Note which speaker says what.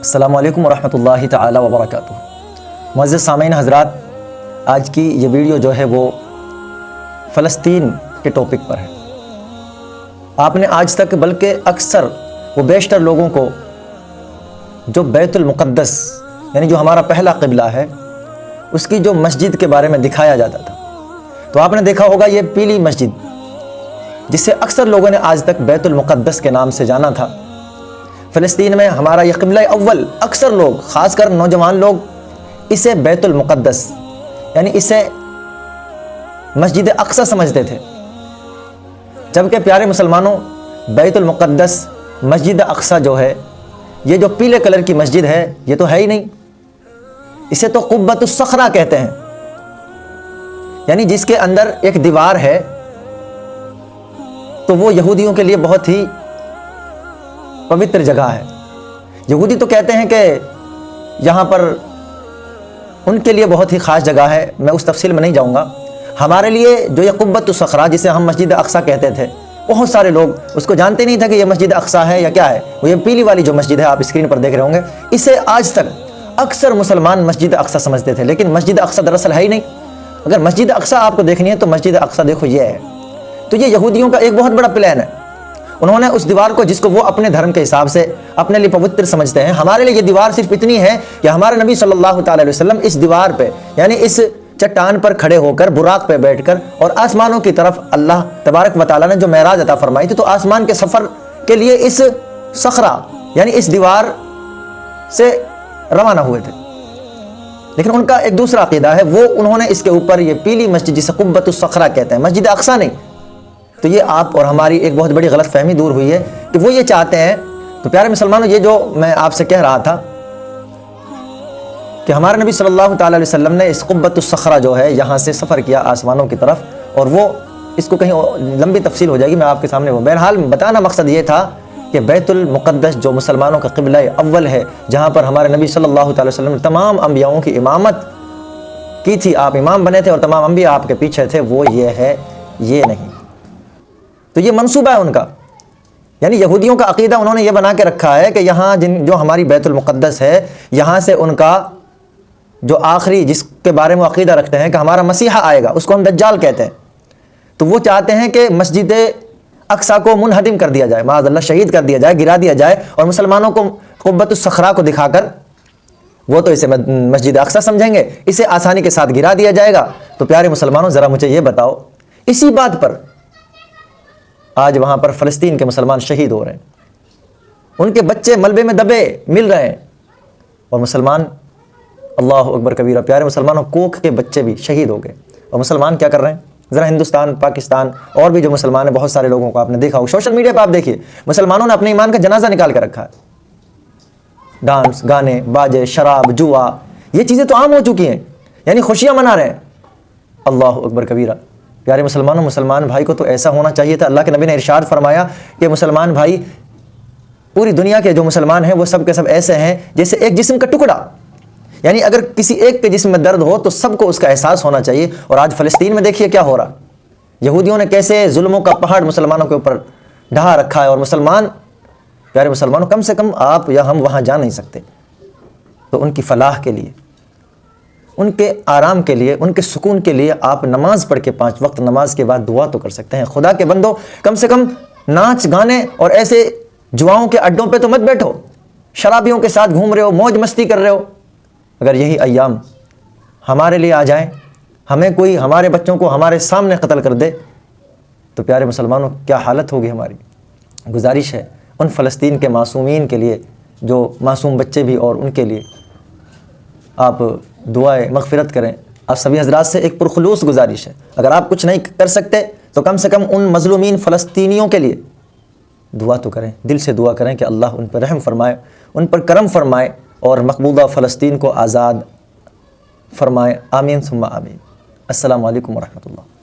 Speaker 1: السلام علیکم ورحمۃ اللہ تعالی وبرکاتہ۔ معزز سامعین حضرات، آج کی یہ ویڈیو جو ہے وہ فلسطین کے ٹاپک پر ہے۔ آپ نے آج تک بلکہ اکثر و بیشتر لوگوں کو جو بیت المقدس یعنی جو ہمارا پہلا قبلہ ہے اس کی جو مسجد کے بارے میں دکھایا جاتا تھا، تو آپ نے دیکھا ہوگا یہ پیلی مسجد جسے اکثر لوگوں نے آج تک بیت المقدس کے نام سے جانا تھا۔ فلسطین میں ہمارا یہ قبلہ اول، اکثر لوگ خاص کر نوجوان لوگ اسے بیت المقدس یعنی اسے مسجد اقصی سمجھتے تھے، جبکہ پیارے مسلمانوں بیت المقدس مسجد اقصی جو ہے، یہ جو پیلے کلر کی مسجد ہے، یہ تو ہے ہی نہیں، اسے تو قبۃ الصخرہ کہتے ہیں، یعنی جس کے اندر ایک دیوار ہے۔ تو وہ یہودیوں کے لیے بہت ہی پوتر جگہ ہے۔ یہودی تو کہتے ہیں کہ یہاں پر ان کے لیے بہت ہی خاص جگہ ہے، میں اس تفصیل میں نہیں جاؤں گا۔ ہمارے لیے جو یہ قبۃ الصخرہ جسے ہم مسجد اقصی کہتے تھے، بہت سارے لوگ اس کو جانتے نہیں تھے کہ یہ مسجد اقصی ہے یا کیا ہے۔ وہ یہ پیلی والی جو مسجد ہے، آپ اسکرین پر دیکھ رہے ہوں گے، اسے آج تک اکثر مسلمان مسجد اقصی سمجھتے تھے، لیکن مسجد اقصی دراصل ہے ہی نہیں۔ اگر مسجد اقصی آپ کو دیکھنی ہے تو مسجد اقصی دیکھو یہ ہے۔ تو یہ یہودیوں کا ایک بہت بڑا پلان ہے۔ انہوں نے اس دیوار کو، جس کو وہ اپنے دھرم کے حساب سے اپنے لیے پوتر سمجھتے ہیں، ہمارے لیے یہ دیوار صرف اتنی ہے کہ ہمارے نبی صلی اللہ تعالی علیہ وسلم اس دیوار پہ یعنی اس چٹان پر کھڑے ہو کر، براق پہ بیٹھ کر، اور آسمانوں کی طرف اللہ تبارک و تعالیٰ نے جو معراج عطا فرمائی تھی، تو آسمان کے سفر کے لیے اس صخرہ یعنی اس دیوار سے روانہ ہوئے تھے۔ لیکن ان کا ایک دوسرا عقیدہ ہے، وہ انہوں نے اس کے اوپر یہ پیلی مسجد جسے قبۃ الصخرہ کہتے ہیں، مسجد اقصی نہیں۔ تو یہ آپ اور ہماری ایک بہت بڑی غلط فہمی دور ہوئی ہے کہ وہ یہ چاہتے ہیں۔ تو پیارے مسلمانوں، یہ جو میں آپ سے کہہ رہا تھا کہ ہمارے نبی صلی اللہ تعالی علیہ وسلم نے اس قبۃ الصخرہ جو ہے یہاں سے سفر کیا آسمانوں کی طرف، اور وہ اس کو کہیں لمبی تفصیل ہو جائے گی، میں آپ کے سامنے وہ بہرحال بتانا مقصد یہ تھا کہ بیت المقدس جو مسلمانوں کا قبلہ اول ہے، جہاں پر ہمارے نبی صلی اللہ تعالی وسلم نے تمام انبیاؤں کی امامت کی تھی، آپ امام بنے تھے اور تمام انبیاء آپ کے پیچھے تھے، وہ یہ ہے، یہ نہیں۔ تو یہ منصوبہ ہے ان کا، یعنی یہودیوں کا عقیدہ انہوں نے یہ بنا کے رکھا ہے کہ یہاں جو ہماری بیت المقدس ہے، یہاں سے ان کا جو آخری جس کے بارے میں عقیدہ رکھتے ہیں کہ ہمارا مسیحا آئے گا، اس کو ہم دجال کہتے ہیں، تو وہ چاہتے ہیں کہ مسجد اقصی کو منہدم کر دیا جائے، معاذ اللہ شہید کر دیا جائے، گرا دیا جائے، اور مسلمانوں کو قبۃ الصخرہ کو دکھا کر وہ تو اسے مسجد اقصی سمجھیں گے، اسے آسانی کے ساتھ گرا دیا جائے گا۔ تو پیارے مسلمانوں، ذرا مجھے یہ بتاؤ، اسی بات پر آج وہاں پر فلسطین کے مسلمان شہید ہو رہے ہیں، ان کے بچے ملبے میں دبے مل رہے ہیں، اور مسلمان، اللہ اکبر کبیرہ، پیارے مسلمانوں، کوکھ کے بچے بھی شہید ہو گئے، اور مسلمان کیا کر رہے ہیں؟ ذرا ہندوستان، پاکستان اور بھی جو مسلمان ہیں، بہت سارے لوگوں کو آپ نے دیکھا ہو سوشل میڈیا پہ، آپ دیکھیے مسلمانوں نے اپنے ایمان کا جنازہ نکال کر رکھا ہے۔ ڈانس، گانے، باجے، شراب، جوا، یہ چیزیں تو عام ہو چکی ہیں، یعنی خوشیاں منا رہے ہیں۔ اللہ اکبر کبیرہ، پیارے مسلمانوں، مسلمان بھائی کو تو ایسا ہونا چاہیے تھا۔ اللہ کے نبی نے ارشاد فرمایا کہ مسلمان بھائی، پوری دنیا کے جو مسلمان ہیں وہ سب کے سب ایسے ہیں جیسے ایک جسم کا ٹکڑا، یعنی اگر کسی ایک کے جسم میں درد ہو تو سب کو اس کا احساس ہونا چاہیے۔ اور آج فلسطین میں دیکھیے کیا ہو رہا، یہودیوں نے کیسے ظلموں کا پہاڑ مسلمانوں کے اوپر ڈھا رکھا ہے، اور مسلمان، پیارے مسلمانوں، کم سے کم آپ یا ہم وہاں جا نہیں سکتے۔ تو ان کی فلاح کے لیے، ان کے آرام کے لیے، ان کے سکون کے لیے آپ نماز پڑھ کے 5 وقت نماز کے بعد دعا تو کر سکتے ہیں۔ خدا کے بندو، کم سے کم ناچ گانے اور ایسے جواؤں کے اڈوں پہ تو مت بیٹھو، شرابیوں کے ساتھ گھوم رہے ہو، موج مستی کر رہے ہو۔ اگر یہی ایام ہمارے لیے آ جائیں، ہمیں کوئی ہمارے بچوں کو ہمارے سامنے قتل کر دے، تو پیارے مسلمانوں کیا حالت ہوگی ہماری۔ گزارش ہے ان فلسطین کے معصومین کے لیے، جو معصوم بچے بھی، اور ان کے لیے آپ دعائے مغفرت کریں۔ آپ سبھی حضرات سے ایک پرخلوص گزارش ہے، اگر آپ کچھ نہیں کر سکتے تو کم سے کم ان مظلومین فلسطینیوں کے لیے دعا تو کریں، دل سے دعا کریں کہ اللہ ان پر رحم فرمائے، ان پر کرم فرمائے، اور مقبوضہ فلسطین کو آزاد فرمائے۔ آمین ثم آمین۔ السلام علیکم ورحمۃ اللہ۔